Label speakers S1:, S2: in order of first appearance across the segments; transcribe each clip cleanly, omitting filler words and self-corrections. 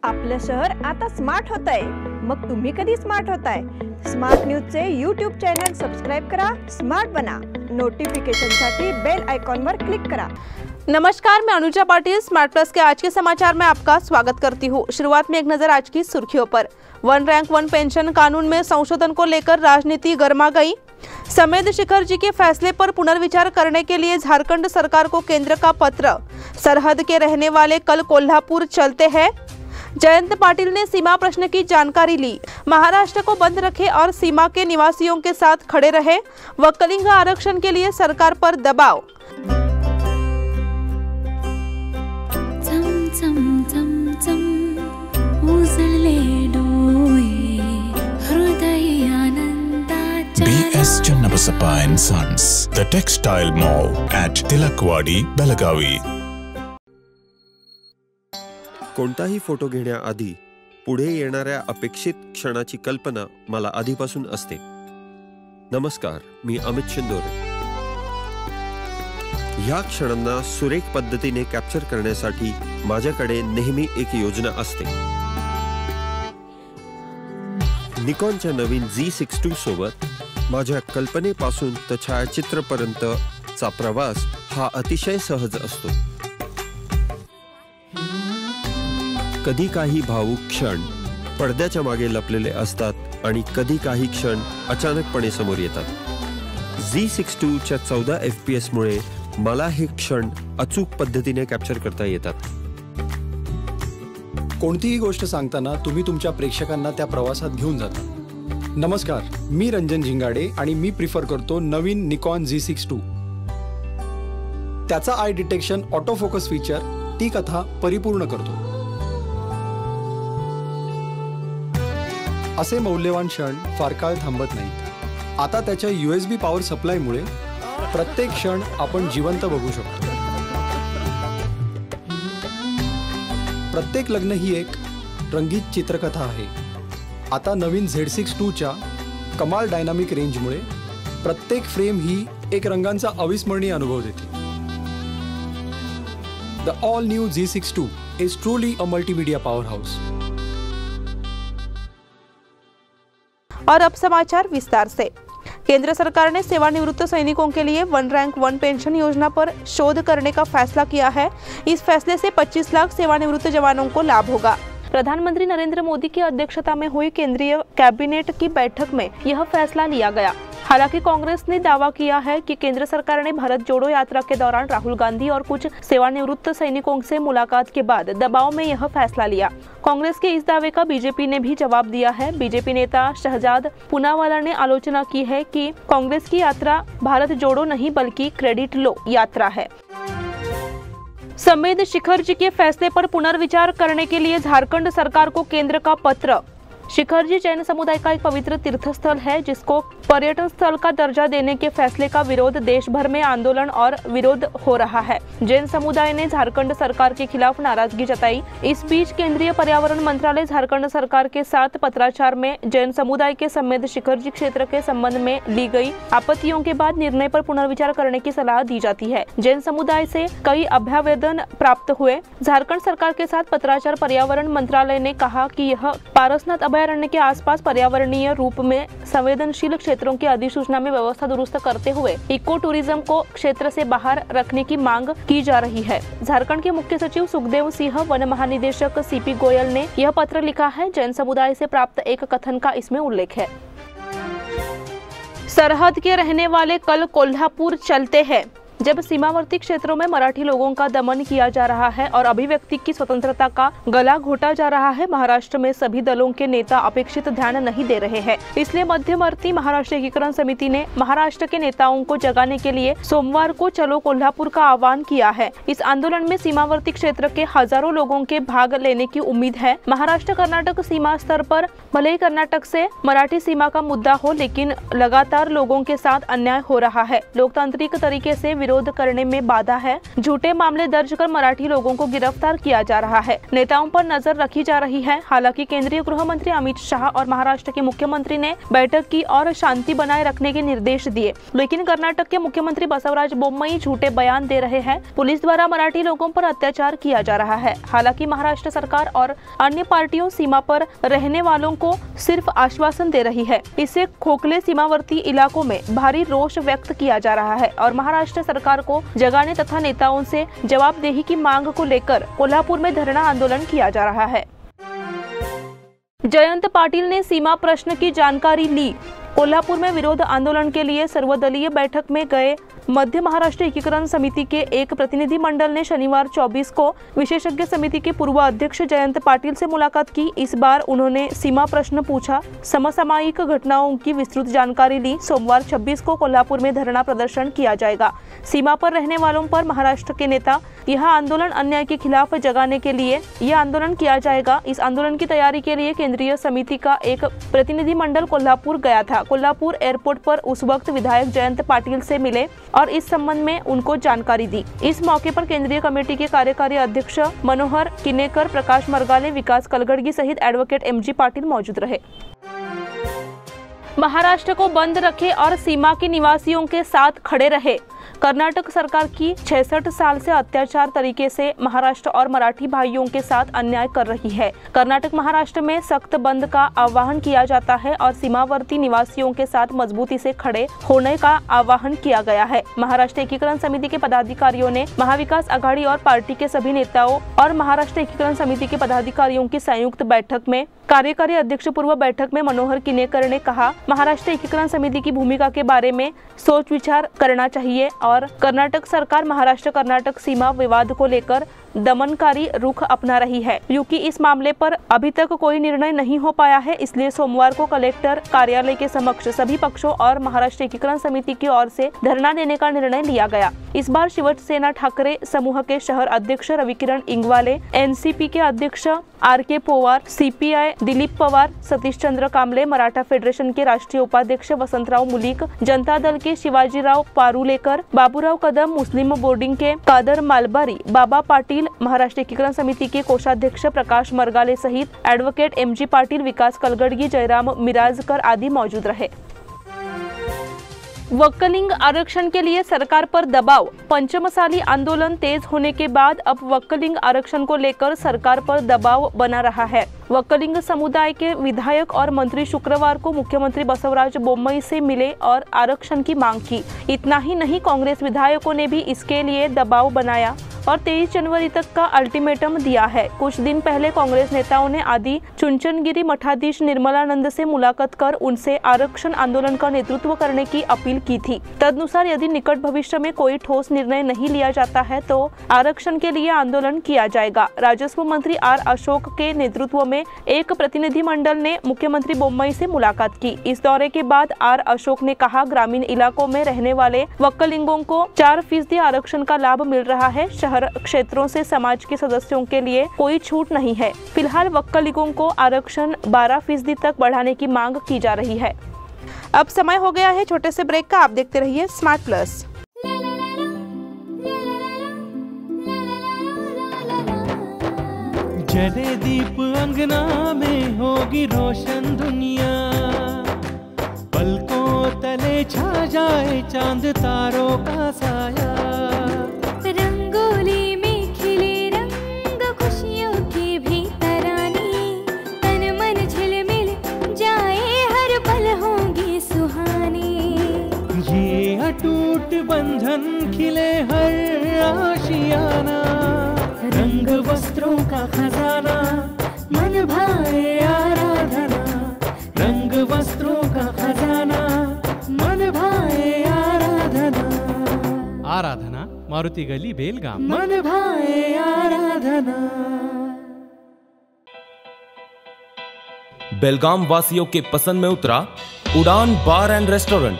S1: आपलं शहर आता स्मार्ट होत आहे। मग तुम्ही कधी स्मार्ट होताय? स्मार्ट न्यूजचे यूट्यूब चॅनल सबस्क्राइब करा, स्मार्ट बना। नोटिफिकेशनसाठी बेल आइकॉन वर क्लिक करा।
S2: नमस्कार, मैं अनुजा पाटिल स्मार्ट प्लस के आज के समाचार में आपका स्वागत करती हूँ। शुरुआत में एक नजर आज की सुर्खियों पर। वन रैंक वन पेंशन कानून में संशोधन को लेकर राजनीति गर्मा गई। समेत शिखर जी के फैसले पर पुनर्विचार करने के लिए झारखंड सरकार को केंद्र का पत्र। सरहद के रहने वाले कल कोल्हापुर चलते हैं। जयंत पाटिल ने सीमा प्रश्न की जानकारी ली। महाराष्ट्र को बंद रखे और सीमा के निवासियों के साथ खड़े रहे। वकलिंग आरक्षण के लिए सरकार पर दबाव।
S3: BS Channabasappa and Sons, the Textile Mall at Tilakwadi, Belagavi.
S4: कोणताही फोटो घेण्याआधी पुढे येणाऱ्या अपेक्षित क्षणाची कल्पना मला आधीपासून असते। नमस्कार, मी अमित शिंदोरे। ह्या क्षणांना सुरेख पद्धतीने कॅप्चर करण्यासाठी माझ्याकडे नेहमी एक योजना असते। निकॉनच्या नवीन Z62 सोबत माझ्या कल्पनेपासून ते छायाचित्रपर्यंतचा प्रवास हा अतिशय सहज असतो। कधी काही भावुक क्षण पडद्याच्या मागे लपलेले असतात आणि कधी काही क्षण अचानकपणे समोर येतात। Z62 च्या 14 FPS मुळे मला हे क्षण अचूक पद्धतीने कॅप्चर करता येतात।
S5: कोणतीही गोष्ट सांगताना तुम्ही तुमच्या प्रेक्षकांना त्या प्रवासात घेऊन जाता। नमस्कार, मी रंजन झिंगाडे आणि मी प्रिफर करतो नवीन निकॉन Z62। त्याचा आय डिटेक्शन ऑटो फोकस फीचर ती कथा परिपूर्ण करतो। असे मौल्यवान क्षण फार काळ थांबत नाहीत। आता त्याच्या USB पॉवर सप्लायमुळे प्रत्येक क्षण आपण जिवंत बघू शकतो। प्रत्येक लग्न ही एक रंगीत चित्रकथा आहे। आता नवीन Z62 च्या कमाल डायनामिक रेंजमुळे प्रत्येक फ्रेम ही एक रंगांचा अविस्मरणीय अनुभव देते। The all new Z62 is truly a multimedia power house.
S2: और अब समाचार विस्तार से। केंद्र सरकार ने सेवानिवृत्त सैनिकों के लिए वन रैंक वन पेंशन योजना पर शोध करने का फैसला किया है। इस फैसले से 25 लाख सेवानिवृत्त जवानों को लाभ होगा। प्रधानमंत्री नरेंद्र मोदी की अध्यक्षता में हुई केंद्रीय कैबिनेट की बैठक में यह फैसला लिया गया। हालांकि कांग्रेस ने दावा किया है कि केंद्र सरकार ने भारत जोड़ो यात्रा के दौरान राहुल गांधी और कुछ सेवानिवृत्त सैनिकों से मुलाकात के बाद दबाव में यह फैसला लिया। कांग्रेस के इस दावे का बीजेपी ने भी जवाब दिया है। बीजेपी नेता शहजाद पूनावाला ने आलोचना की है कि कांग्रेस की यात्रा भारत जोड़ो नहीं बल्कि क्रेडिट लो यात्रा है। समेत शिखर जी के फैसले पर पुनर्विचार करने के लिए झारखंड सरकार को केंद्र का पत्र। शिखर जी जैन समुदाय का एक पवित्र तीर्थस्थल है, जिसको पर्यटन स्थल का दर्जा देने के फैसले का विरोध देश भर में आंदोलन और विरोध हो रहा है। जैन समुदाय ने झारखंड सरकार के खिलाफ नाराजगी जताई। इस बीच केंद्रीय पर्यावरण मंत्रालय झारखंड सरकार के साथ पत्राचार में जैन समुदाय के समेत शिखर जी क्षेत्र के संबंध में ली गई आपत्तियों के बाद निर्णय पर पुनर्विचार करने की सलाह दी जाती है। जैन समुदाय से कई अभ्यावेदन प्राप्त हुए। झारखंड सरकार के साथ पत्राचार पर्यावरण मंत्रालय ने कहा कि यह पारसनाथ अभयारण्य के आसपास पर्यावरणीय रूप में संवेदनशील क्षेत्रों की अधिसूचना में व्यवस्था दुरुस्त करते हुए इको टूरिज्म को क्षेत्र से बाहर रखने की मांग की जा रही है। झारखंड के मुख्य सचिव सुखदेव सिंह, वन महानिदेशक CP गोयल ने यह पत्र लिखा है। जैन समुदाय से प्राप्त एक कथन का इसमें उल्लेख है। सरहद के रहने वाले कल कोल्हापुर चलते हैं। जब सीमावर्ती क्षेत्रों में मराठी लोगों का दमन किया जा रहा है और अभिव्यक्ति की स्वतंत्रता का गला घोटा जा रहा है, महाराष्ट्र में सभी दलों के नेता अपेक्षित ध्यान नहीं दे रहे हैं। इसलिए मध्यवर्ती महाराष्ट्र एकीकरण समिति ने महाराष्ट्र के नेताओं को जगाने के लिए सोमवार को चलो कोल्हापुर का आह्वान किया है। इस आंदोलन में सीमावर्ती क्षेत्र के हजारों लोगों के भाग लेने की उम्मीद है। महाराष्ट्र कर्नाटक सीमा स्तर पर भले ही कर्नाटक से मराठी सीमा का मुद्दा हो, लेकिन लगातार लोगों के साथ अन्याय हो रहा है। लोकतांत्रिक तरीके से विरोध करने में बाधा है। झूठे मामले दर्ज कर मराठी लोगों को गिरफ्तार किया जा रहा है। नेताओं पर नजर रखी जा रही है। हालांकि केंद्रीय गृह मंत्री अमित शाह और महाराष्ट्र के मुख्यमंत्री ने बैठक की और शांति बनाए रखने के निर्देश दिए, लेकिन कर्नाटक के मुख्यमंत्री बसवराज बोम्मई झूठे बयान दे रहे हैं। पुलिस द्वारा मराठी लोगों पर अत्याचार किया जा रहा है। हालांकि महाराष्ट्र सरकार और अन्य पार्टियों सीमा पर रहने वालों को सिर्फ आश्वासन दे रही है। इससे खोखले सीमावर्ती इलाकों में भारी रोष व्यक्त किया जा रहा है और महाराष्ट्र सरकार को जगाने तथा नेताओं से जवाबदेही की मांग को लेकर कोल्हापुर में धरना आंदोलन किया जा रहा है। जयंत पाटिल ने सीमा प्रश्न की जानकारी ली। कोल्हापुर में विरोध आंदोलन के लिए सर्वदलीय बैठक में गए मध्य महाराष्ट्र एकीकरण समिति के एक प्रतिनिधि मंडल ने शनिवार 24 को विशेषज्ञ समिति के पूर्व अध्यक्ष जयंत पाटिल से मुलाकात की। इस बार उन्होंने सीमा प्रश्न पूछा, समसामयिक घटनाओं की विस्तृत जानकारी ली। सोमवार 26 को कोल्हापुर में धरना प्रदर्शन किया जाएगा। सीमा पर रहने वालों पर महाराष्ट्र के नेता यह आंदोलन अन्याय के खिलाफ जगाने के लिए यह आंदोलन किया जाएगा। इस आंदोलन की तैयारी के लिए केंद्रीय समिति का एक प्रतिनिधि मंडल कोल्हापुर गया था। कोल्हापुर एयरपोर्ट पर उस वक्त विधायक जयंत पाटिल से मिले और इस संबंध में उनको जानकारी दी। इस मौके पर केंद्रीय कमेटी के कार्यकारी अध्यक्ष मनोहर किनेकर, प्रकाश मरगाले, विकास कलगड़गी सहित एडवोकेट एमजी पाटिल मौजूद रहे। महाराष्ट्र को बंद रखे और सीमा के निवासियों के साथ खड़े रहे। कर्नाटक सरकार की 66 साल से अत्याचार तरीके से महाराष्ट्र और मराठी भाइयों के साथ अन्याय कर रही है। कर्नाटक महाराष्ट्र में सख्त बंद का आह्वान किया जाता है और सीमावर्ती निवासियों के साथ मजबूती से खड़े होने का आह्वान किया गया है। महाराष्ट्र एकीकरण समिति के पदाधिकारियों ने महाविकास आघाड़ी और पार्टी के सभी नेताओं और महाराष्ट्र एकीकरण समिति के पदाधिकारियों की संयुक्त बैठक में कार्यकारी अध्यक्ष पूर्व बैठक में मनोहर किनेकर ने कहा, महाराष्ट्र एकीकरण समिति की भूमिका के बारे में सोच विचार करना चाहिए और कर्नाटक सरकार महाराष्ट्र कर्नाटक सीमा विवाद को लेकर दमनकारी रुख अपना रही है, क्योंकि इस मामले पर अभी तक कोई निर्णय नहीं हो पाया है। इसलिए सोमवार को कलेक्टर कार्यालय के समक्ष सभी पक्षों और महाराष्ट्र एकीकरण समिति की ओर से धरना देने का निर्णय लिया गया। इस बार शिवसेना ठाकरे समूह के शहर अध्यक्ष रविकिरण इंगवाले, एनसीपी के अध्यक्ष R K. Pawar, CPI Dilip Pawar, Satish Chandra Kamble, Maratha federation के राष्ट्रीय उपाध्यक्ष वसंतराव मुलीक, जनता दल के शिवाजीराव पारुलेकर, बाबूराव कदम, मुस्लिम बोर्डिंग के कादर मालबारी, बाबा पाटिल, महाराष्ट्र एकीकरण समिति के कोषाध्यक्ष प्रकाश मरगाले सहित एडवोकेट एमजी पाटिल, विकास कलगड़गी, जयराम मिराजकर आदि मौजूद रहे। वक्कलिंग आरक्षण के लिए सरकार पर दबाव। पंचमसाली आंदोलन तेज होने के बाद अब वक्कलिंग आरक्षण को लेकर सरकार पर दबाव बना रहा है। वक्कलिंग समुदाय के विधायक और मंत्री शुक्रवार को मुख्यमंत्री बसवराज बोम्मई से मिले और आरक्षण की मांग की। इतना ही नहीं, कांग्रेस विधायकों ने भी इसके लिए दबाव बनाया और 23 जनवरी तक का अल्टीमेटम दिया है। कुछ दिन पहले कांग्रेस नेताओं ने आदि चुनचनगिरी मठाधीश निर्मलानंद से मुलाकात कर उनसे आरक्षण आंदोलन का नेतृत्व करने की अपील की थी। तदनुसार यदि निकट भविष्य में कोई ठोस निर्णय नहीं लिया जाता है तो आरक्षण के लिए आंदोलन किया जाएगा। राजस्व मंत्री आर अशोक के नेतृत्व में एक प्रतिनिधि मंडल ने मुख्यमंत्री बोम्मई से मुलाकात की। इस दौरे के बाद आर अशोक ने कहा, ग्रामीण इलाकों में रहने वाले वक्कलिंगों को 4% आरक्षण का लाभ मिल रहा है। शहर क्षेत्रों से समाज के सदस्यों के लिए कोई छूट नहीं है। फिलहाल वक्कलिगों को आरक्षण 12% तक बढ़ाने की मांग की जा रही है। अब समय हो गया है छोटे से ब्रेक का। आप देखते रहिए स्मार्ट प्लस।
S6: जले दीप अंगना में होगी रोशन दुनिया, पलकों तले छा जाए चांद तारों का साया।
S7: रंगोली में खिले रंग खुशियों की भी तरानी, तन मन झिलमिल जाए हर पल होंगे सुहाने।
S6: ये अटूट बंधन खिले हर आशियाना, रंग वस्त्रों का खजाना मन भाए आराधना। रंग वस्त्रों का खजाना मन भाए आराधना। आराधना मारुति गली बेलगाम। मन भाए आराधना।
S8: बेलगाम वासियों के पसंद में उतरा उड़ान बार एंड रेस्टोरेंट।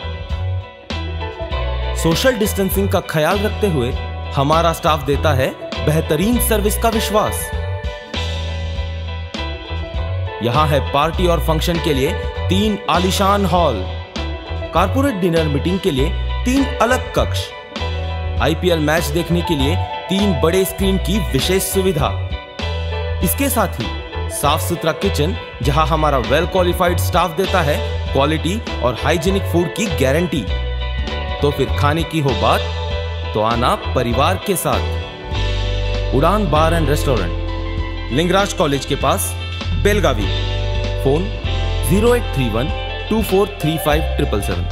S8: सोशल डिस्टेंसिंग का ख्याल रखते हुए हमारा स्टाफ देता है बेहतरीन सर्विस का विश्वास। यहां है पार्टी और फंक्शन के लिए 3 आलीशान हॉल, कारपोरेट डिनर मीटिंग के लिए 3 अलग कक्ष, IPL मैच देखने के लिए 3 बड़े स्क्रीन की विशेष सुविधा। इसके साथ ही साफ सुथरा किचन, जहां हमारा वेल क्वालिफाइड स्टाफ देता है क्वालिटी और हाइजीनिक फूड की गारंटी। तो फिर खाने की हो बात तो आना परिवार के साथ। उड़ान बार एंड रेस्टोरेंट, लिंगराज कॉलेज के पास, बेलगावी। फोन 0831 2435 777।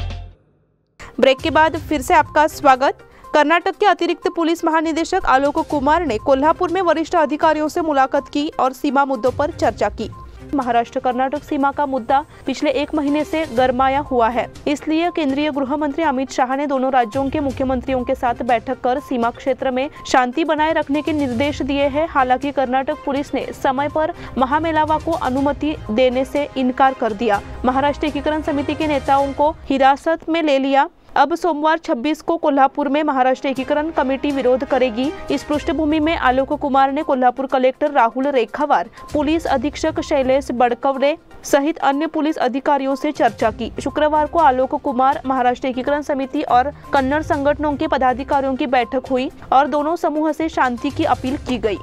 S2: ब्रेक के बाद फिर से आपका स्वागत। कर्नाटक के अतिरिक्त पुलिस महानिदेशक आलोक कुमार ने कोल्हापुर में वरिष्ठ अधिकारियों से मुलाकात की और सीमा मुद्दों पर चर्चा की। महाराष्ट्र कर्नाटक सीमा का मुद्दा पिछले 1 महीने से गरमाया हुआ है, इसलिए केंद्रीय गृह मंत्री अमित शाह ने दोनों राज्यों के मुख्यमंत्रियों के साथ बैठक कर सीमा क्षेत्र में शांति बनाए रखने के निर्देश दिए हैं। हालांकि कर्नाटक पुलिस ने समय पर महामेलावा को अनुमति देने से इनकार कर दिया। महाराष्ट्र एकीकरण समिति के नेताओं को हिरासत में ले लिया। अब सोमवार 26 को कोल्हापुर में महाराष्ट्र एकीकरण कमेटी विरोध करेगी। इस पृष्ठभूमि में आलोक कुमार ने कोल्हापुर कलेक्टर राहुल रेखावार, पुलिस अधीक्षक शैलेश बड़कवरे सहित अन्य पुलिस अधिकारियों से चर्चा की। शुक्रवार को आलोक कुमार, महाराष्ट्र एकीकरण समिति और कन्नड़ संगठनों के पदाधिकारियों की बैठक हुई और दोनों समूह से शांति की अपील की गई।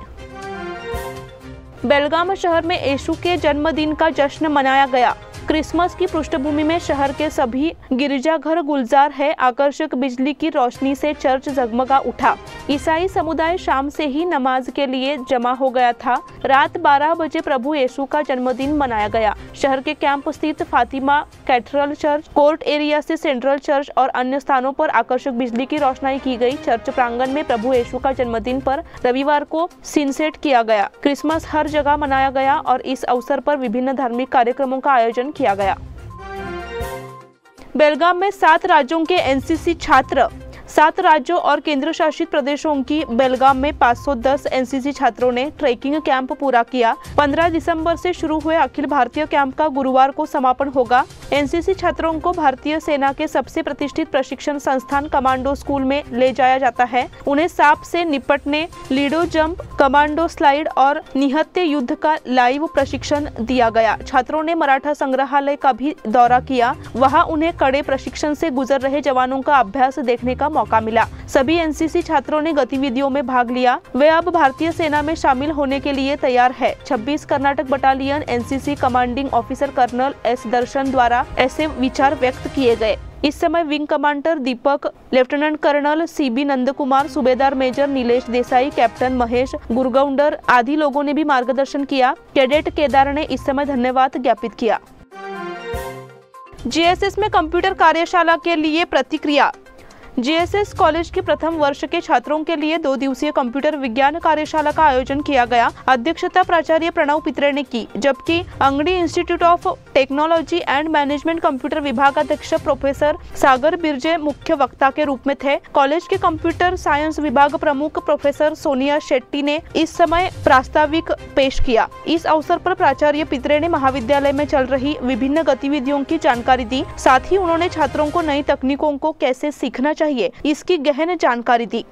S2: बेलगाम शहर में यीशु के जन्मदिन का जश्न मनाया गया। क्रिसमस की पृष्ठभूमि में शहर के सभी गिरजाघर गुलजार है। आकर्षक बिजली की रोशनी से चर्च जगमगा उठा। ईसाई समुदाय शाम से ही नमाज के लिए जमा हो गया था। रात 12 बजे प्रभु यीशु का जन्मदिन मनाया गया। शहर के कैंप स्थित Fatima cathedral church, court area से सेंट्रल चर्च और अन्य स्थानों पर आकर्षक बिजली की रोशनाई की गई। चर्च प्रांगण में प्रभु यीशु का जन्मदिन पर रविवार को सनसेट किया गया। क्रिसमस हर जगह मनाया गया और इस अवसर पर विभिन्न धार्मिक कार्यक्रमों का आयोजन किया गया। बेलगाम में 7 राज्यों के एनसीसी छात्र, 7 राज्यों और केंद्र शासित प्रदेशों की बेलगाम में 510 एनसीसी छात्रों ने ट्रेकिंग कैंप पूरा किया। 15 दिसंबर से शुरू हुए अखिल भारतीय कैंप का गुरुवार को समापन होगा। एनसीसी छात्रों को भारतीय सेना के सबसे प्रतिष्ठित प्रशिक्षण संस्थान कमांडो स्कूल में ले जाया जाता है। उन्हें सांप से निपटने, लीडो जंप, कमांडो स्लाइड और निहत्थे युद्ध का लाइव प्रशिक्षण दिया गया। छात्रों ने मराठा संग्रहालय का भी दौरा किया। वहां उन्हें कड़े प्रशिक्षण से गुजर रहे जवानों का अभ्यास देखने का मौका मिला। सभी एनसीसी छात्रों ने गतिविधियों में भाग लिया। वे अब भारतीय सेना में शामिल होने के लिए तैयार है। 26 Karnataka battalion NCC commanding officer colonel S Darshan द्वारा ऐसे विचार व्यक्त किए गए। इस समय wing commander Deepak, lieutenant colonel CB Nandkumar, subedar major Nilesh Desai, captain Mahesh Gurgaundar आदि लोगों ने भी मार्गदर्शन किया। कैडेट केदार ने इस समय धन्यवाद ज्ञापित किया। जीएसएस में कंप्यूटर कार्यशाला के लिए प्रतिक्रिया। जीएसएस कॉलेज के प्रथम वर्ष के छात्रों के लिए 2 दिवसीय कंप्यूटर विज्ञान कार्यशाला का आयोजन किया गया। अध्यक्षता प्राचार्य प्रणव पित्रे ने की, जबकि Angadi institute of technology and management computer विभाग अध्यक्ष प्रोफेसर सागर बिरजे मुख्य वक्ता के रूप में थे। कॉलेज के कंप्यूटर साइंस विभाग प्रमुख प्रोफेसर सोनिया शेट्टी ने इस समय प्रास्ताविक पेश किया। इस अवसर पर प्राचार्य पित्रे ने महाविद्यालय में चल रही विभिन्न गतिविधियों की जानकारी दी। साथ ही उन्होंने छात्रों को नई तकनीकों को कैसे सीखना चाहिए इसकी गहन जानकारी दी।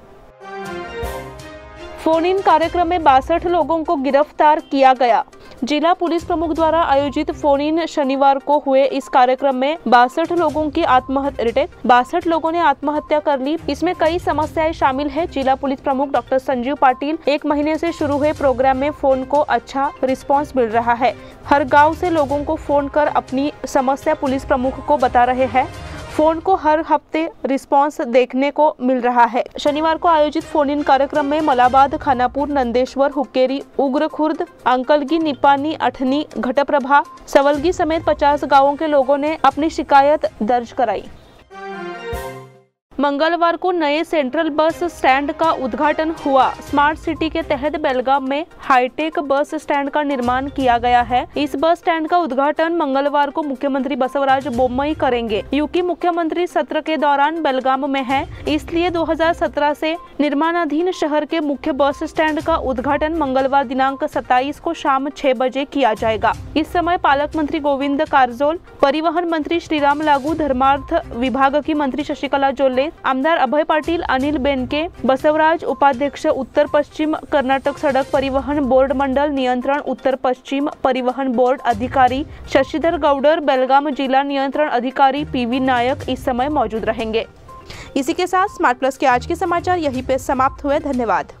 S2: फोन इन कार्यक्रम में 62 लोगों को गिरफ्तार किया गया। जिला पुलिस प्रमुख द्वारा आयोजित फोन इन शनिवार को हुए इस कार्यक्रम में 62 लोगों की 62 लोगों ने आत्महत्या कर ली। इसमें कई समस्याएं शामिल है। जिला पुलिस प्रमुख डॉक्टर संजीव पाटिल, 1 महीने से शुरू हुए प्रोग्राम में फोन को अच्छा रिस्पांस मिल रहा है। हर गांव से लोगों को फोन कर अपनी समस्या पुलिस प्रमुख को बता रहे हैं। फोन को हर हफ्ते रिस्पांस देखने को मिल रहा है। शनिवार को आयोजित फोन इन कार्यक्रम में मलाबाद, खानापुर, नंदेश्वर, हुक्केरी, उग्रखुर्द, अंकलगी, निपानी, अठनी, घटप्रभा, सवलगी समेत 50 गांवों के लोगों ने अपनी शिकायत दर्ज कराई। मंगलवार को नए सेंट्रल बस स्टैंड का उद्घाटन हुआ। स्मार्ट सिटी के तहत बेलगाम में हाईटेक बस स्टैंड का निर्माण किया गया है। इस बस स्टैंड का उद्घाटन मंगलवार को मुख्यमंत्री बसवराज बोम्मई करेंगे। क्योंकि मुख्यमंत्री सत्र के दौरान बेलगाम में है, इसलिए 2017 से निर्माणाधीन शहर के मुख्य बस स्टैंड का उद्घाटन मंगलवार दिनांक 27 को शाम 6 बजे किया जाएगा। इस समय पालक मंत्री गोविंद कारजोल, परिवहन मंत्री श्रीराम लागू, धर्मार्थ विभाग की मंत्री शशिकला जोल्ले, आमदार अभय पाटिल, अनिल बेनके, बसवराज उपाध्यक्ष, उत्तर पश्चिम कर्नाटक सड़क परिवहन बोर्ड मंडल नियंत्रण, उत्तर पश्चिम परिवहन बोर्ड अधिकारी शशिधर गौडर, बेलगाम जिला नियंत्रण अधिकारी पीवी नायक इस समय मौजूद रहेंगे। इसी के साथ स्मार्ट प्लस के आज के समाचार यहीं पे समाप्त हुए। धन्यवाद।